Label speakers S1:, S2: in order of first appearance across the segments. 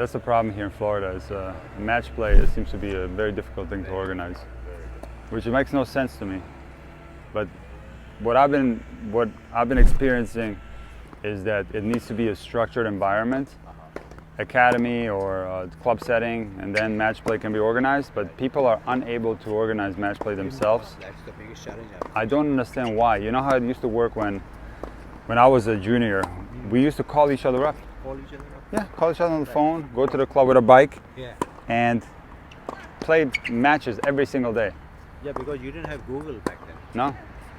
S1: That's the problem here in Florida. Is match play. It seems to be a very difficult thing to organize, which makes no sense to me. But what I've been experiencing is that it needs to be a structured environment, academy or club setting, and then match play can be organized. But people are unable to organize match play themselves.
S2: That's the biggest challenge.
S1: I don't understand why. You know how it used to work when I was a junior. We used to call each other up.
S2: Call each other up.
S1: Yeah, call each other on the phone, go to the club with a bike,
S2: Yeah.
S1: and play matches every single day.
S2: Yeah, because you didn't have Google back then.
S1: No,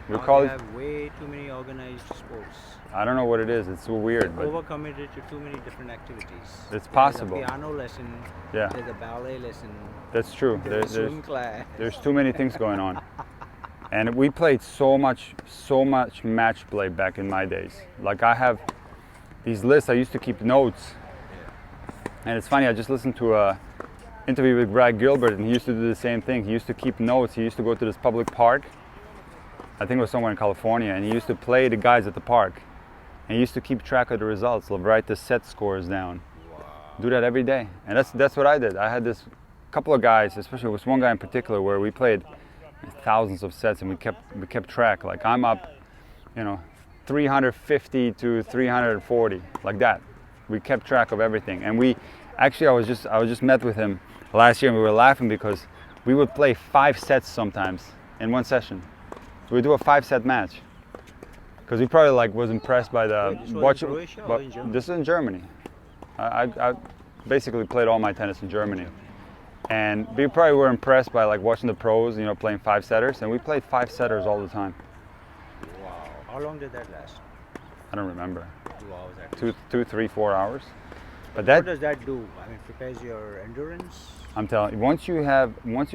S1: we
S2: Now
S1: call
S2: they
S1: it.
S2: have way too many organized sports.
S1: I don't know what it is. It's so weird, but
S2: Overcommitted to too many different activities.
S1: It's possible.
S2: There's a piano lesson.
S1: Yeah.
S2: There's a ballet lesson.
S1: that's true.
S2: There's a swim class.
S1: There's too many things going on. And we played so much match play back in my days. Like I have these lists. I used to keep notes. And it's funny. I just listened to a interview with Brad Gilbert, and he used to do the same thing. He used to keep notes. He used to go to this public park. I think it was somewhere in California, and he used to play the guys at the park. And he used to keep track of the results. He'll write the set scores down.
S2: Wow.
S1: Do that every day. And that's what I did. I had this couple of guys, especially with one guy in particular, where we played thousands of sets, and we kept track. Like I'm up, 350 to 340, like that. We kept track of everything. And I was just met with him last year, and we were laughing because we would play 5 sets sometimes in one session. So we do a 5-set match. Because we probably was impressed by the
S2: Wait, this was in Croatia or in Germany?
S1: This is in Germany. I basically played all my tennis in Germany. And we probably were impressed by watching the pros, playing 5-setters, and we played 5-setters all the time.
S2: Wow. How long did that last?
S1: I don't remember.
S2: 2 hours actually.
S1: 2, 3, 4 hours. But
S2: What does that do? I mean, prepares your endurance?
S1: I'm telling you, once you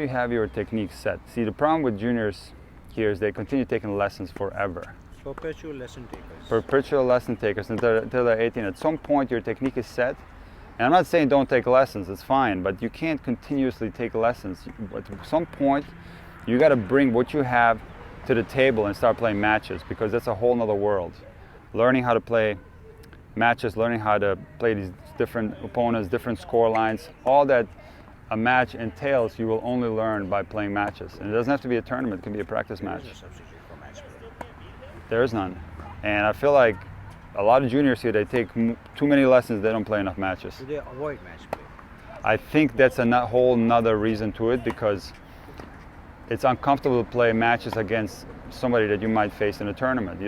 S1: have your technique set. See, the problem with juniors here is they continue taking lessons forever.
S2: Perpetual lesson takers.
S1: Perpetual lesson takers until they're 18. At some point, your technique is set. And I'm not saying don't take lessons, it's fine, but you can't continuously take lessons. At some point, you got to bring what you have to the table and start playing matches, because that's a whole nother world. Learning how to play matches, learning how to play these different opponents, different score lines, all that a match entails, you will only learn by playing matches. And it doesn't have to be a tournament, it can be a practice match.
S2: There's no substitute for match play.
S1: There is none. And I feel like a lot of juniors here, they take too many lessons, they don't play enough matches.
S2: Do they avoid match play?
S1: I think that's a whole nother reason to it, because it's uncomfortable to play matches against somebody that you might face in a tournament.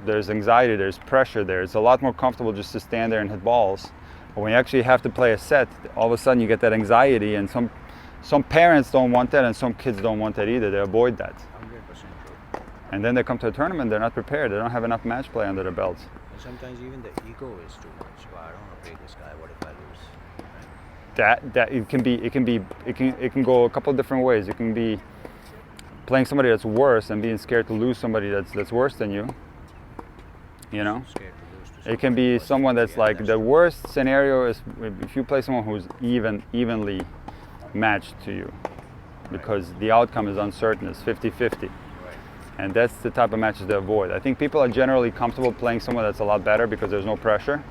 S1: There's anxiety, there's pressure there. It's a lot more comfortable just to stand there and hit balls. But when you actually have to play a set, all of a sudden you get that anxiety, and some parents don't want that, and some kids don't want that either. They avoid that.
S2: 100% true.
S1: And then they come to a tournament, they're not prepared. They don't have enough match play under their belts.
S2: And sometimes even the ego is too much. Well, I don't want to play this guy. What if I lose?
S1: It can go a couple of different ways. It can be playing somebody that's worse and being scared to lose somebody that's worse than you.
S2: Scared to lose to
S1: It can be someone that's the worst scenario is if you play someone who's evenly matched to you, because the outcome is uncertain. It's 50-50.
S2: Right.
S1: And that's the type of matches they avoid. I think people are generally comfortable playing someone that's a lot better because there's no pressure.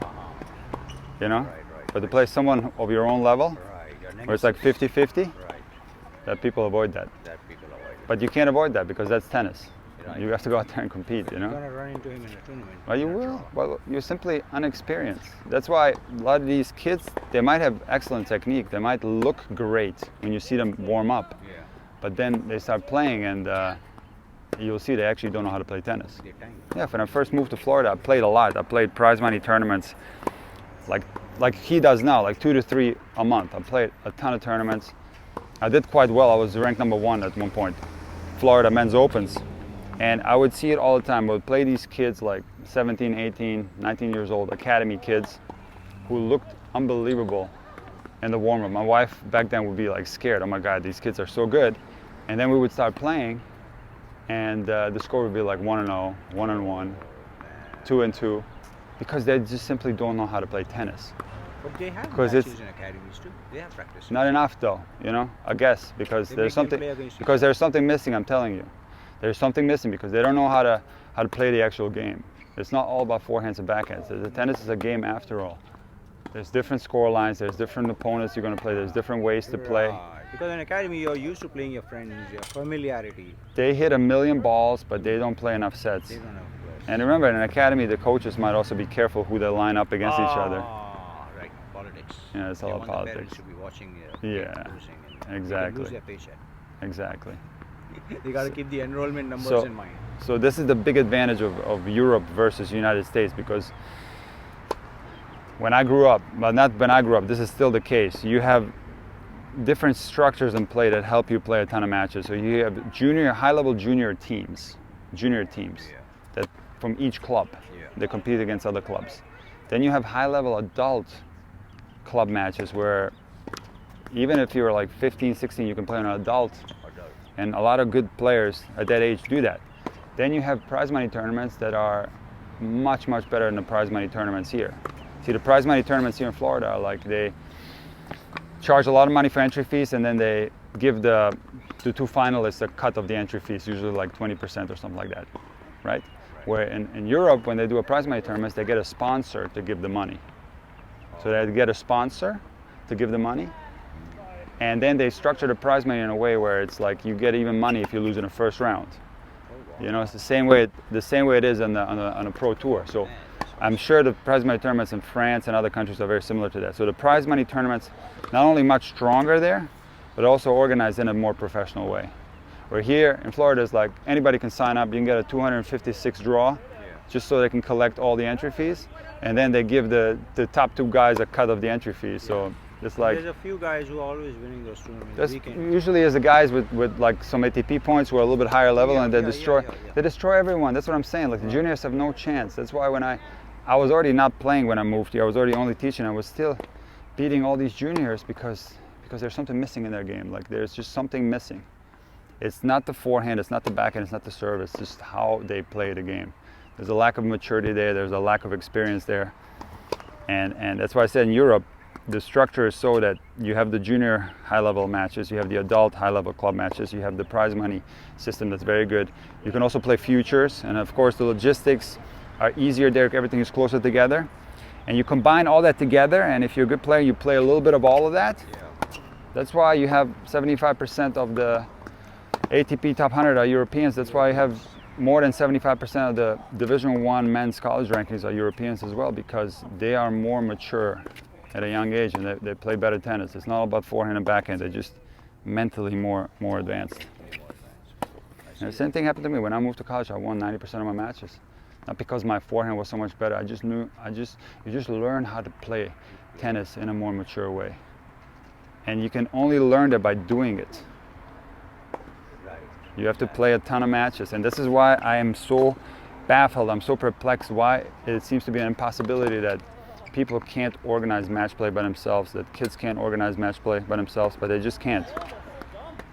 S2: Right.
S1: But to play someone of your own level,
S2: Right.
S1: where it's like 50-50,
S2: Right.
S1: that people avoid that.
S2: That people avoid.
S1: But you can't avoid that because that's tennis.
S2: Right.
S1: You have to go out there and compete,
S2: You're gonna run into him in a tournament.
S1: Well, you will. Well, you're simply unexperienced. That's why a lot of these kids, they might have excellent technique. They might look great when you see them warm up.
S2: Yeah.
S1: But then they start playing, and you'll see they actually don't know how to play tennis.
S2: They tank.
S1: Yeah, when I first moved to Florida, I played a lot. I played prize money tournaments like he does now, like 2 to 3 a month. I played a ton of tournaments. I did quite well. I was ranked number 1 at one point, Florida Men's Opens. And I would see it all the time. I would play these kids like 17, 18, 19 years old, academy kids who looked unbelievable in the warm-up. My wife back then would be scared. Oh my God, these kids are so good. And then we would start playing, and the score would be 1-0, 1-1, 2-2, because they just simply don't know how to play tennis.
S2: But they have
S1: 'Cause
S2: matches in academies too. They have practice.
S1: Not enough though, I guess, because
S2: They
S1: there's
S2: make them
S1: something
S2: play against each
S1: because there's something missing, I'm telling you. There's something missing because they don't know how to play the actual game. It's not all about forehands and backhands. The tennis is a game after all. There's different score lines, there's different opponents you're going to play, there's different ways to play.
S2: Right. Because in academy, you're used to playing your friends, your familiarity.
S1: They hit 1,000,000 balls, but they don't play enough sets.
S2: They don't have players.
S1: And remember, in an academy, the coaches might also be careful who they line up against each other.
S2: Right, politics.
S1: Yeah, it's all
S2: They
S1: about
S2: want the
S1: politics.
S2: parents to be watching
S1: Yeah,
S2: losing and
S1: exactly.
S2: They can lose their paycheck.
S1: Exactly.
S2: They got to keep the enrollment numbers
S1: So-
S2: in mind.
S1: So this is the big advantage of Europe versus United States, because when I grew up, well, not when I grew up, this is still the case. You have different structures in play that help you play a ton of matches. So you have high-level junior teams
S2: Yeah.
S1: that from each club.
S2: Yeah.
S1: They compete against other clubs. Then you have high-level adult club matches where even if you're like 15, 16, you can play an adult.
S2: Adult.
S1: And a lot of good players at that age do that. Then you have prize money tournaments that are much, much better than the prize money tournaments here. See, the prize money tournaments here in Florida are like they charge a lot of money for entry fees, and then they give the two finalists a cut of the entry fees, usually like 20% or something like that, right? Where in Europe, when they do a prize money tournaments, they get a sponsor to give the money. So they get a sponsor to give the money, and then they structure the prize money in a way where it's like you get even money if you lose in the first round. You know, it's the same way it is on a pro tour. So I'm sure the prize money tournaments in France and other countries are very similar to that. So the prize money tournaments, not only much stronger there, but also organized in a more professional way. Where here in Florida, it's like anybody can sign up. You can get a 256 draw, just so they can collect all the entry fees, and then they give the top two guys a cut of the entry fees. So it's like
S2: There's a few guys who are always winning those tournaments.
S1: that's
S2: Weekend.
S1: usually is the guys with like some ATP points who are a little bit higher level, and they destroy everyone. That's what I'm saying. Like the juniors have no chance. That's why when I was already not playing when I moved here. I was already only teaching. I was still beating all these juniors because there's something missing in their game. Like there's just something missing. It's not the forehand, it's not the backhand, it's not the service. It's just how they play the game. There's a lack of maturity there. There's a lack of experience there, and that's why I said in Europe, the structure is so that you have the junior high-level matches, you have the adult high-level club matches, you have the prize money system that's very good. You can also play futures, and of course the logistics are easier there. Everything is closer together, and you combine all that together, and if you're a good player, you play a little bit of all of that. That's why you have 75% of the ATP top 100 are Europeans. That's why you have more than 75% of the Division I men's college rankings are Europeans as well, because they are more mature at a young age, and they play better tennis. It's not all about forehand and backhand. They're just mentally more advanced. And the same thing happened to me. When I moved to college, I won 90% of my matches. Not because my forehand was so much better. You just learn how to play tennis in a more mature way. And you can only learn that by doing it. You have to play a ton of matches. And this is why I am so baffled, I'm so perplexed why it seems to be an impossibility that people can't organize match play by themselves, that kids can't organize match play by themselves, but they just can't.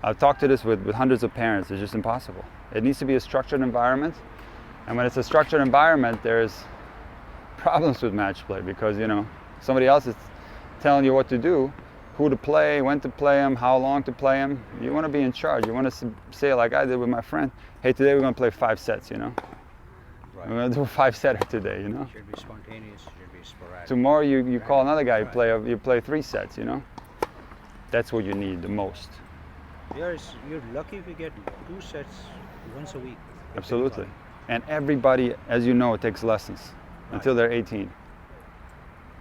S1: I've talked to this with hundreds of parents. It's just impossible. It needs to be a structured environment, and when it's a structured environment, there's problems with match play because, you know, somebody else is telling you what to do, who to play, when to play them, how long to play them. You want to be in charge. You want to say, like I did with my friend, hey, today we're going to play 5 sets, you know? We're going to do a 5-setter today, you know?
S2: It should be spontaneous, it should be sporadic.
S1: Tomorrow you call another guy, you play 3 sets, you know? That's what you need the most.
S2: You're lucky if you get 2 sets once a week.
S1: Absolutely. And everybody, as you know, takes lessons until they're 18.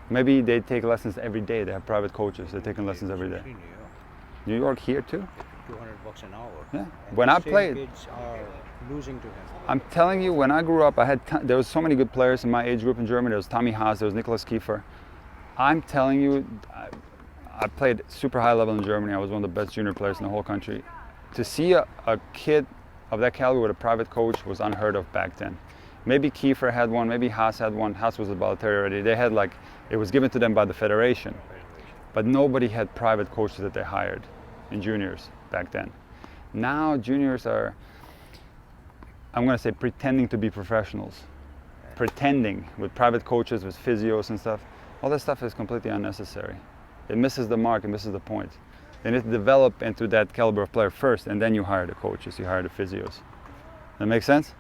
S1: Maybe they take lessons every day. They have private coaches. They're taking lessons every day. New York here too?
S2: $200 an hour.
S1: Yeah.
S2: And
S1: When I
S2: same
S1: played,
S2: kids are losing to him.
S1: I'm telling you, when I grew up, there was so many good players in my age group in Germany. There was Tommy Haas, there was Nicholas Kiefer. I'm telling you, I played super high level in Germany. I was one of the best junior players in the whole country. To see a kid of that caliber with a private coach was unheard of back then. Maybe Kiefer had one, maybe Haas had one. Haas was a Balotelli already. They had it was given to them by the federation. But nobody had private coaches that they hired in juniors back then. Now juniors are, I'm going to say, pretending to be professionals. Pretending with private coaches, with physios and stuff. All that stuff is completely unnecessary. It misses the mark, it misses the point. They need to develop into that caliber of player first, and then you hire the coaches, you hire the physios. That make sense?